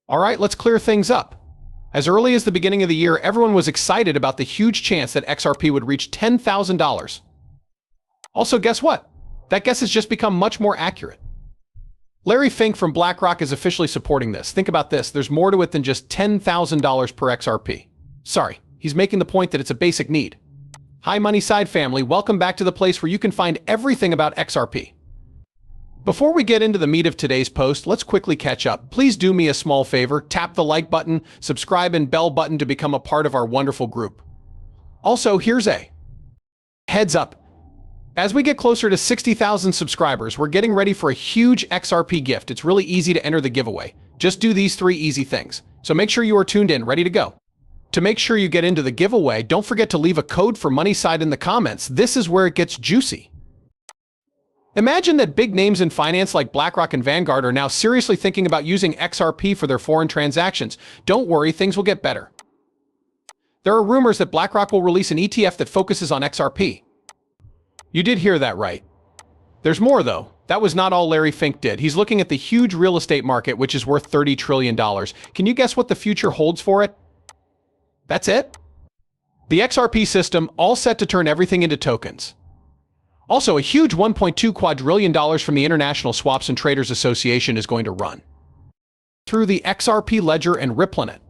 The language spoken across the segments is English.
All right, let's clear things up. As early as the beginning of the year, everyone was excited about the huge chance that XRP would reach $10,000. Also, guess what? That guess has just become much more accurate. Larry Fink from BlackRock is officially supporting this. Think about this. There's more to it than just $10,000 per XRP. Sorry, he's making the point that it's a basic need. Hi, Money Side family. Welcome back to the place where you can find everything about XRP. Before we get into the meat of today's post, let's quickly catch up. Please do me a small favor. Tap the like button, subscribe, and bell button to become a part of our wonderful group. Also, here's a heads up. As we get closer to 60,000 subscribers, we're getting ready for a huge XRP gift. It's really easy to enter the giveaway. Just do these 3 easy things. So make sure you are tuned in, ready to go. To make sure you get into the giveaway, don't forget to leave a code for MoneySide in the comments. This is where it gets juicy. Imagine that big names in finance like BlackRock and Vanguard are now seriously thinking about using XRP for their foreign transactions. Don't worry, things will get better. There are rumors that BlackRock will release an ETF that focuses on XRP. You did hear that right. There's more, though. That was not all Larry Fink did. He's looking at the huge real estate market, which is worth $30 trillion. Can you guess what the future holds for it? That's it? The XRP system, all set to turn everything into tokens. Also, a huge $1.2 quadrillion from the International Swaps and Traders Association is going to run through the XRP ledger and Ripple in it.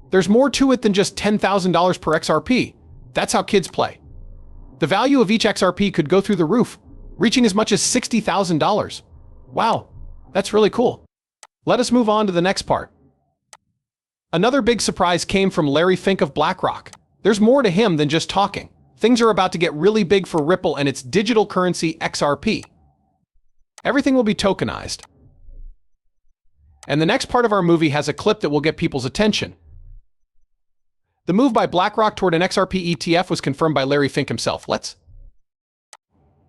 There's more to it than just $10,000 per XRP. That's how kids play. The value of each XRP could go through the roof, reaching as much as $60,000. Wow, that's really cool. Let us move on to the next part. Another big surprise came from Larry Fink of BlackRock. There's more to him than just talking. Things are about to get really big for Ripple and its digital currency XRP. Everything will be tokenized. And the next part of our movie has a clip that will get people's attention. The move by BlackRock toward an XRP ETF was confirmed by Larry Fink himself. Let's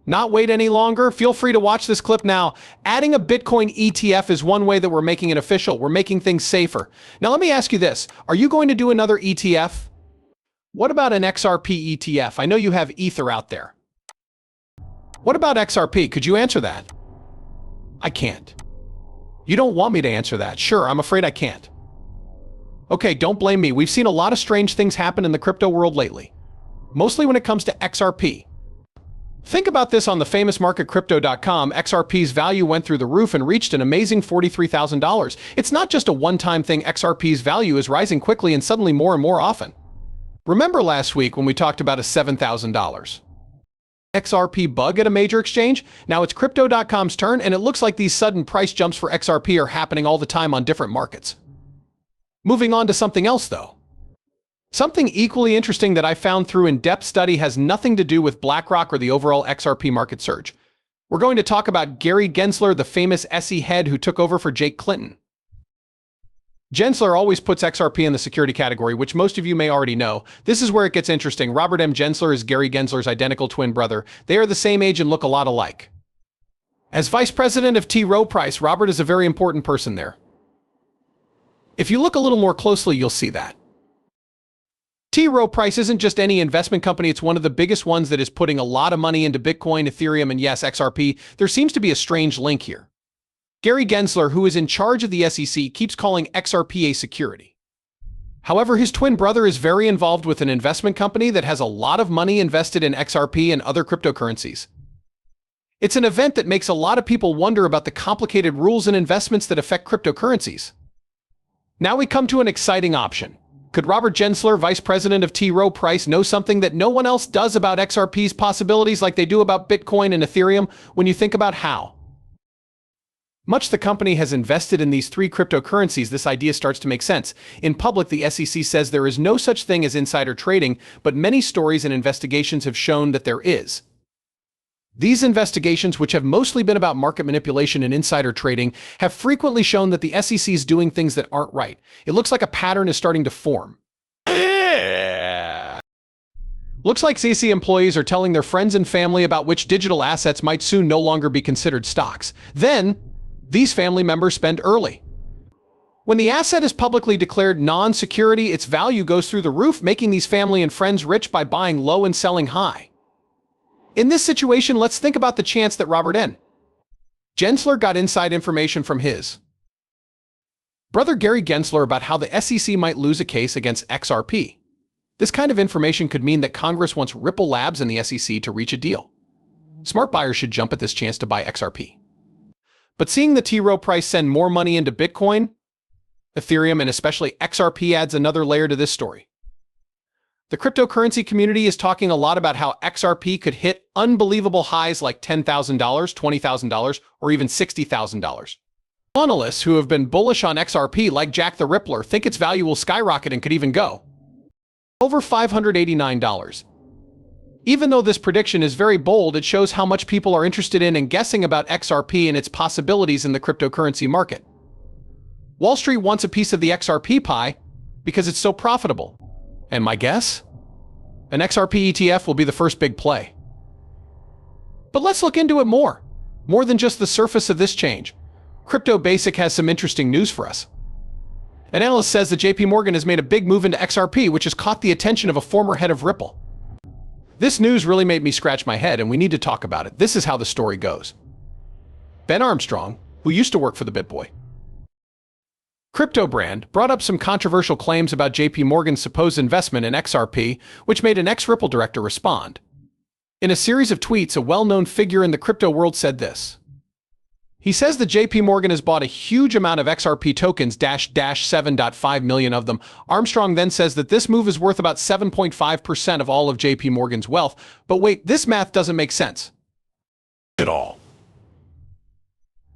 not wait any longer. Feel free to watch this clip now. Adding a Bitcoin ETF is one way that we're making it official. We're making things safer. Now let me ask you this. Are you going to do another ETF? What about an XRP ETF? I know you have Ether out there. What about XRP? Could you answer that? I can't. You don't want me to answer that. Sure, I'm afraid I can't. Okay, don't blame me. We've seen a lot of strange things happen in the crypto world lately, mostly when it comes to XRP. Think about this. On the famous market crypto.com, XRP's value went through the roof and reached an amazing $43,000. It's not just a one-time thing. XRP's value is rising quickly and suddenly more and more often. Remember last week when we talked about a $7,000 XRP bug at a major exchange? Now it's crypto.com's turn, and it looks like these sudden price jumps for XRP are happening all the time on different markets. Moving on to something else, though. Something equally interesting that I found through in-depth study has nothing to do with BlackRock or the overall XRP market surge. We're going to talk about Gary Gensler, the famous SE head who took over for Jake Clinton. Gensler always puts XRP in the security category, which most of you may already know. This is where it gets interesting. Robert M. Gensler is Gary Gensler's identical twin brother. They are the same age and look a lot alike. As vice president of T. Rowe Price, Robert is a very important person there. If you look a little more closely, you'll see that. T. Rowe Price isn't just any investment company, it's one of the biggest ones that is putting a lot of money into Bitcoin, Ethereum, and yes, XRP. There seems to be a strange link here. Gary Gensler, who is in charge of the SEC, keeps calling XRP a security. However, his twin brother is very involved with an investment company that has a lot of money invested in XRP and other cryptocurrencies. It's an event that makes a lot of people wonder about the complicated rules and investments that affect cryptocurrencies. Now we come to an exciting option. Could Robert Gensler, vice president of T. Rowe Price, know something that no one else does about XRP's possibilities like they do about Bitcoin and Ethereum? When you think about how much the company has invested in these 3 cryptocurrencies, this idea starts to make sense. In public, the SEC says there is no such thing as insider trading, but many stories and investigations have shown that there is. These investigations, which have mostly been about market manipulation and insider trading, have frequently shown that the SEC is doing things that aren't right. It looks like a pattern is starting to form. Looks like SEC employees are telling their friends and family about which digital assets might soon no longer be considered stocks. Then, these family members spend early. When the asset is publicly declared non-security, its value goes through the roof, making these family and friends rich by buying low and selling high. In this situation, let's think about the chance that Robert N. Gensler got inside information from his Brother Gary Gensler about how the SEC might lose a case against XRP. This kind of information could mean that Congress wants Ripple Labs and the SEC to reach a deal. Smart buyers should jump at this chance to buy XRP. But seeing the T. Rowe Price send more money into Bitcoin, Ethereum, and especially XRP adds another layer to this story. The cryptocurrency community is talking a lot about how XRP could hit unbelievable highs like $10,000, $20,000, or even $60,000. Analysts who have been bullish on XRP, like Jack the Rippler, think its value will skyrocket and could even go over $589. Even though this prediction is very bold, it shows how much people are interested in and guessing about XRP and its possibilities in the cryptocurrency market. Wall Street wants a piece of the XRP pie because it's so profitable. And my guess? An XRP ETF will be the first big play. But let's look into it more. More than just the surface of this change. Crypto Basic has some interesting news for us. An analyst says that JP Morgan has made a big move into XRP, which has caught the attention of a former head of Ripple. This news really made me scratch my head, and we need to talk about it. This is how the story goes. Ben Armstrong, who used to work for the BitBoy crypto brand, brought up some controversial claims about JP Morgan's supposed investment in XRP, which made an ex-Ripple director respond. In a series of tweets, a well-known figure in the crypto world said this. He says that JP Morgan has bought a huge amount of XRP tokens, 7.5 million of them. Armstrong then says that this move is worth about 7.5% of all of JP Morgan's wealth. But wait, this math doesn't make sense at all.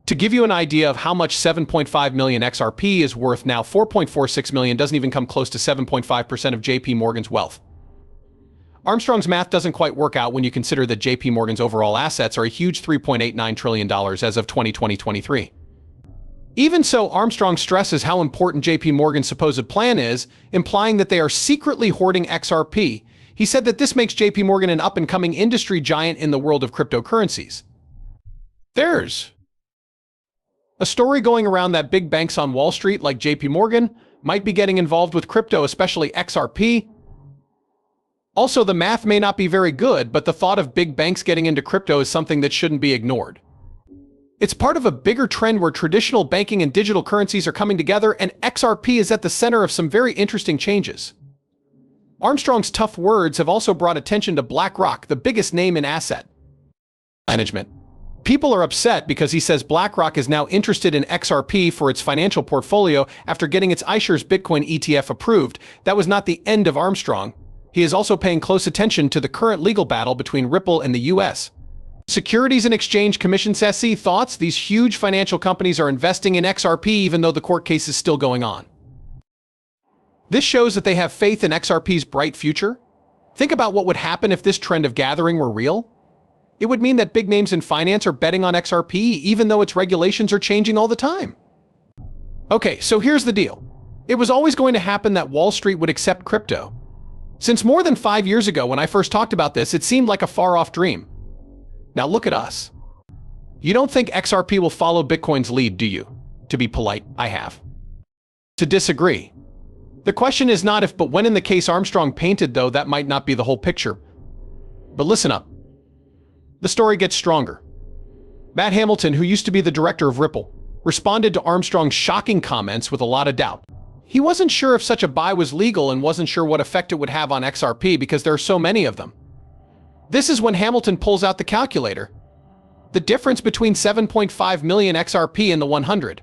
To give you an idea of how much 7.5 million XRP is worth now, 4.46 million doesn't even come close to 7.5% of JP Morgan's wealth. Armstrong's math doesn't quite work out when you consider that JP Morgan's overall assets are a huge $3.89 trillion as of 2023. Even so, Armstrong stresses how important JP Morgan's supposed plan is, implying that they are secretly hoarding XRP. He said that this makes JP Morgan an up-and-coming industry giant in the world of cryptocurrencies. There's a story going around that big banks on Wall Street, like JP Morgan, might be getting involved with crypto, especially XRP. Also, the math may not be very good, but the thought of big banks getting into crypto is something that shouldn't be ignored. It's part of a bigger trend where traditional banking and digital currencies are coming together, and XRP is at the center of some very interesting changes. Armstrong's tough words have also brought attention to BlackRock, the biggest name in asset management. People are upset because he says BlackRock is now interested in XRP for its financial portfolio after getting its iShares Bitcoin ETF approved. That was not the end of Armstrong. He is also paying close attention to the current legal battle between Ripple and the U.S. Securities and Exchange Commission SEC thoughts these huge financial companies are investing in XRP even though the court case is still going on. This shows that they have faith in XRP's bright future. Think about what would happen if this trend of gathering were real. It would mean that big names in finance are betting on XRP even though its regulations are changing all the time. Okay, so here's the deal. It was always going to happen that Wall Street would accept crypto. Since more than 5 years ago when I first talked about this, it seemed like a far-off dream. Now look at us. You don't think XRP will follow Bitcoin's lead, do you? To be polite, I have to disagree. The question is not if but when. In the case Armstrong painted, though, that might not be the whole picture. But listen up. The story gets stronger. Matt Hamilton, who used to be the director of Ripple, responded to Armstrong's shocking comments with a lot of doubt. He wasn't sure if such a buy was legal and wasn't sure what effect it would have on XRP because there are so many of them. This is when Hamilton pulls out the calculator. The difference between 7.5 million XRP and the 100